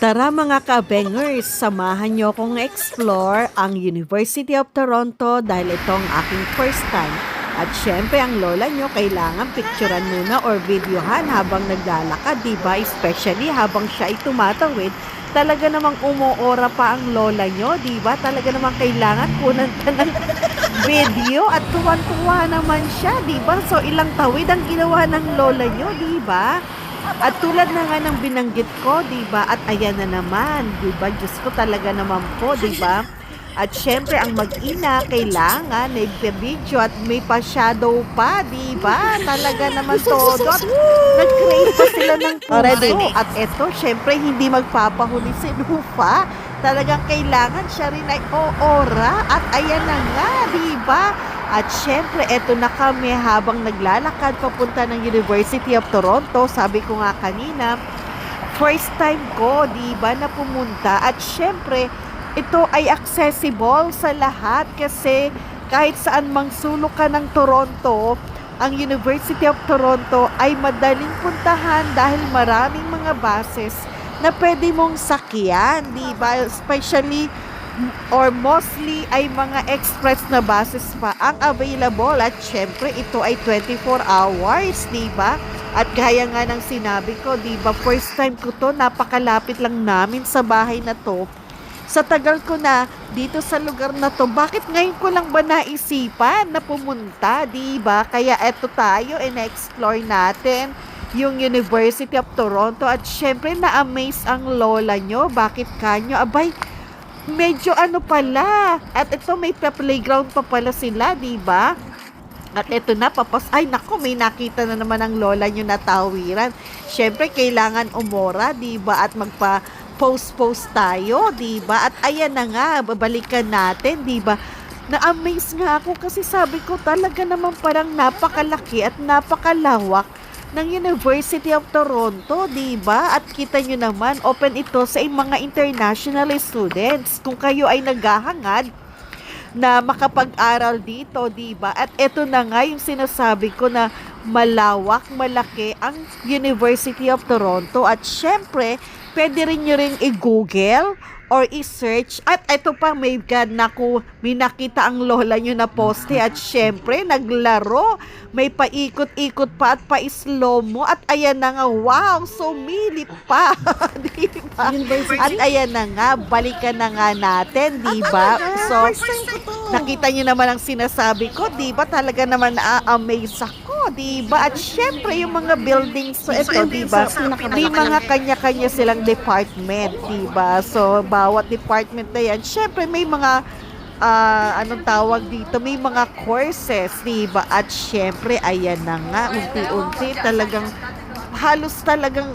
Tara mga ka-bangers, samahan niyo akong explore ang University of Toronto dahil itong aking first time. At syempre ang lola nyo kailangan picturean muna or videohan habang naglalakad, diba? Especially habang siya ay tumatawid, talaga namang umuora pa ang lola nyo, diba? Talaga namang kailangan kunan ka ng video at tuwan-tuwa naman siya, diba? So ilang tawid ang ginawa ng lola nyo, diba? At tulad na nga ng binanggit ko, 'di ba? At ayan na naman, 'di ba? Diyos ko talaga naman po, 'di ba? At syempre ang mag-ina kailangan may video at may pa-shadow pa, 'di ba? Talaga naman todo. At nag-create pa sila ng puso. At eto, syempre hindi magpapahuli si Lufa. Talagang kailangan siya rin ay oora. At ayan na nga, 'di ba? At syempre, eto na kami habang naglalakad papunta ng University of Toronto. Sabi ko nga kanina, first time ko, di ba, na pumunta. At syempre, ito ay accessible sa lahat kasi kahit saan mang sulok ka ng Toronto, ang University of Toronto ay madaling puntahan dahil maraming mga buses na pwede mong sakyan, di ba? Especially or mostly ay mga express na buses pa ang available at syempre ito ay 24 hours, di ba? At gaya nga ng sinabi ko, di ba, first time ko to, napakalapit lang namin sa bahay na to. Sa tagal ko na dito sa lugar na to, bakit ngayon ko lang ba naisipan na pumunta, di ba? Kaya eto tayo, in-explore natin yung University of Toronto at syempre na-amaze ang lola nyo. Bakit kanyo? Abay, medyo ano pala. At ito may playground pa pala sila, di ba? At ito na ay nako, may nakita na naman ang lola nyo na tawiran. Syempre kailangan umora, di ba? At magpa-post tayo, di ba? At ayan na nga, babalikan natin, di ba? Na-amaze nga ako kasi sabi ko talaga naman parang napakalaki at napakalawak ng University of Toronto, di ba? At kita nyo naman, open ito sa mga international students. Kung kayo ay naghahangad na makapag-aral dito, di ba? At ito na nga yung sinasabi ko na malawak, malaki ang University of Toronto. At syempre, pwede rin nyo ring i-google or i-search. At ito pa, may God, naku, may nakita ang lola nyo na poste. At syempre, naglaro. May paikot-ikot pa at pa-slow mo. At ayan na nga, wow, sumilip pa. Diba? At ayan na nga, balikan na nga natin, diba? So, nakita nyo naman ang sinasabi ko, diba? Talaga naman na-amaze ako, diba? At syempre, yung mga buildings, so ito, diba? May mga kanya-kanya silang department, diba? So, bawat department na yan, syempre, may mga anong tawag dito, may mga courses, diba? At syempre, ayan na nga, unti-unti talagang halos talagang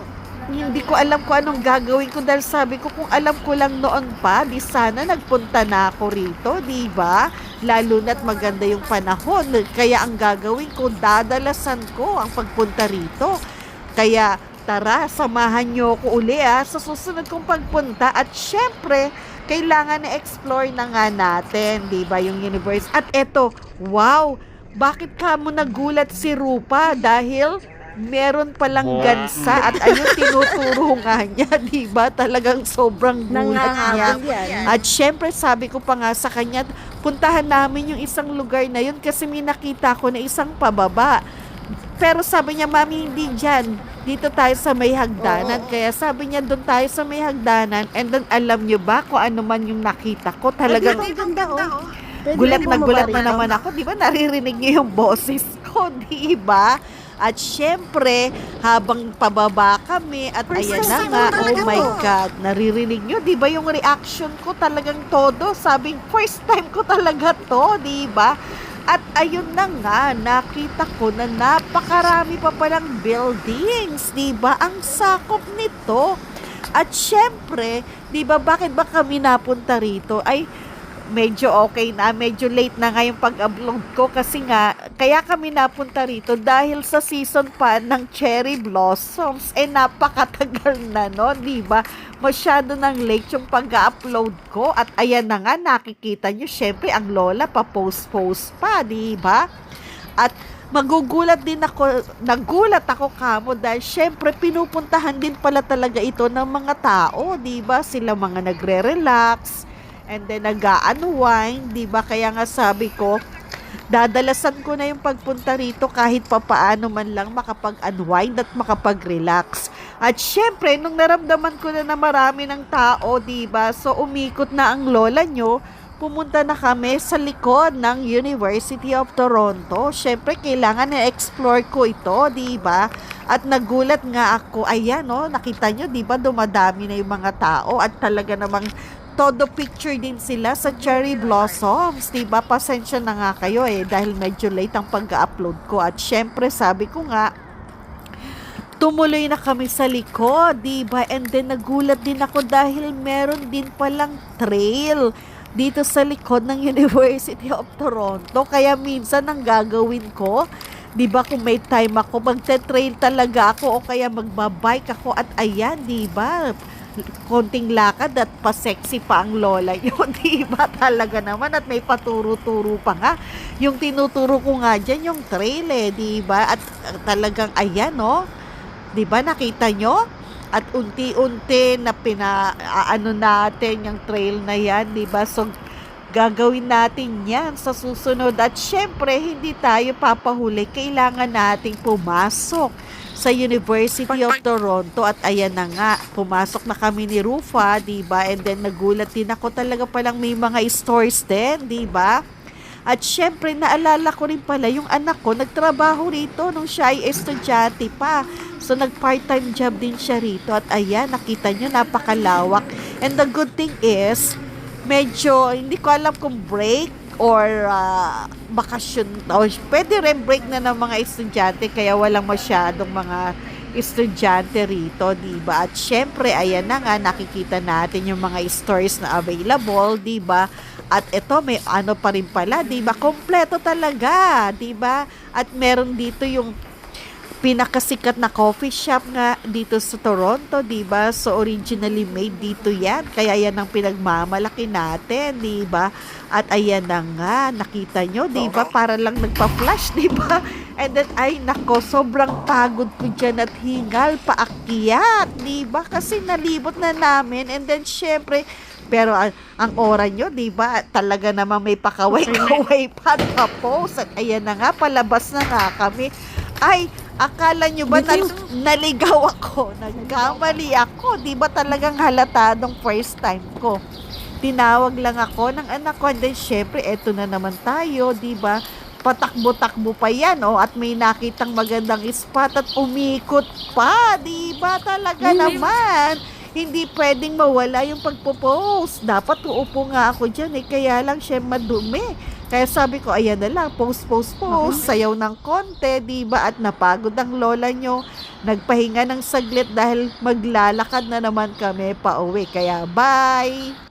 hindi ko alam kung anong gagawin ko dahil sabi ko kung alam ko lang noon pa, di sana nagpunta na ako rito, diba? Lalo na't maganda yung panahon, kaya ang gagawin ko, dadalasan ko ang pagpunta rito. Kaya tara, samahan nyo ko uli sa susunod kong pagpunta at syempre, kailangan na-explore na nga natin, di ba, yung universe. At eto, wow, bakit ka mo nagulat si Rupa? Dahil meron palang gansa at ayun, tinuturo nga niya, di ba? Talagang sobrang gulat niya. At syempre, sabi ko pa nga sa kanya, puntahan namin yung isang lugar na yun kasi may nakita ko na isang pababa. Pero sabi niya, mami, hindi dyan. Dito tayo sa may hagdanan. Kaya sabi niya, doon tayo sa may hagdanan. And then, alam niyo ba kung ano man yung nakita ko? Talagang gulat na gulat na naman ako. Di ba naririnig niyo yung boses ko? Di ba? At syempre, habang pababa kami, at ayan na nga, oh my God, naririnig nyo, di ba yung reaction ko talagang todo? Sabing, first time ko talaga to, di ba? At ayun na nga, nakita ko na napakarami pa palang buildings, di ba? Ang sakop nito. At syempre, di ba, bakit ba kami napunta rito? Ay, medyo okay na, medyo late na nga yung pag-upload ko kasi nga, kaya kami napunta rito dahil sa season pa ng cherry blossoms, napakatagal na no, di ba? Masyado ng late yung pag-upload ko at ayan na nga, nakikita nyo, syempre ang lola pa post pa, di ba? At nagulat ako kamo dahil syempre pinupuntahan din pala talaga ito ng mga tao, 'di ba? Sila mga nagre-relax and then nag-a-unwind, 'di ba? Kaya nga sabi ko, dadalasan ko na yung pagpunta rito kahit papaano man lang makapag-unwind at makapag-relax. At syempre, nung naramdaman ko na marami ng tao, 'di ba? So umikot na ang lola nyo, pumunta na kami sa likod ng University of Toronto. Syempre, kailangan na-explore ko ito, di ba? At nagulat nga ako, ayan, no, nakita nyo, di ba, dumadami na yung mga tao at talaga namang todo picture din sila sa cherry blossoms, di ba? Pasensya na nga kayo dahil medyo late ang pag-upload ko. At syempre, sabi ko nga, tumuloy na kami sa likod, di ba? And then nagulat din ako dahil meron din palang trail dito sa likod ng University of Toronto. Kaya minsan ang gagawin ko, 'di ba, kung may time ako, magte-trail talaga ako o kaya magbabike ako at ayan, 'di ba? Konting lakad at pa-sexy pa ang lola nyo, 'di ba? Talaga naman at may paturo-turo pa nga. Yung tinuturo ko nga diyan yung trail 'di ba? At talagang ayan, no? 'Di ba nakita nyo? At unti-unti na pinaano natin yung trail na yan, di ba? So, gagawin natin yan sa susunod. At syempre, hindi tayo papahuli. Kailangan nating pumasok sa University of Toronto. At ayan na nga, pumasok na kami ni Rufa, di ba? And then, nagulat din ako, talaga palang may mga stores din, di ba? At syempre, naalala ko rin pala yung anak ko, nagtrabaho rito nung siya ay estudyante pa. So, nag-part-time job din siya rito. At ayan, nakita nyo, napakalawak. And the good thing is, medyo, hindi ko alam kung break or bakasyon. O, pwede rin break na ng mga estudyante, kaya walang masyadong mga estudyante rito, diba? At syempre, ayan na nga, nakikita natin yung mga stores na available, diba? At ito, may ano pa rin pala, diba? Kompleto talaga, diba? At meron dito yung pinakasikat na coffee shop nga dito sa Toronto, diba? So, originally made dito yan. Kaya yan ang pinagmamalaki natin, diba? At ayan na nga, nakita nyo, diba? Para lang nagpa-flash, diba? And then, ay nako, sobrang pagod ko dyan at hingal paakyat, diba? Kasi nalibot na namin. And then, syempre, pero ang oras nyo, diba? Talaga naman may pakaway-kaway pa na post. At ayan na nga, palabas na nga kami. Ay, akala nyo ba naligaw ako? Nagkamali ako. Di ba talagang halatadong first time ko? Tinawag lang ako ng anak ko. And then, syempre, eto na naman tayo. Di ba? Patakbo-takbo pa yan. Oh, at may nakitang magandang spot at umikot pa. Di ba? Talaga naman. Hindi pwedeng mawala yung pagpo-post. Dapat uupo nga ako dyan kaya lang siya madumi. Kaya sabi ko, ayan na lang, post, sayaw ng konti, diba? At napagod ang lola nyo. Nagpahinga ng saglit dahil maglalakad na naman kami pa uwi. Kaya bye!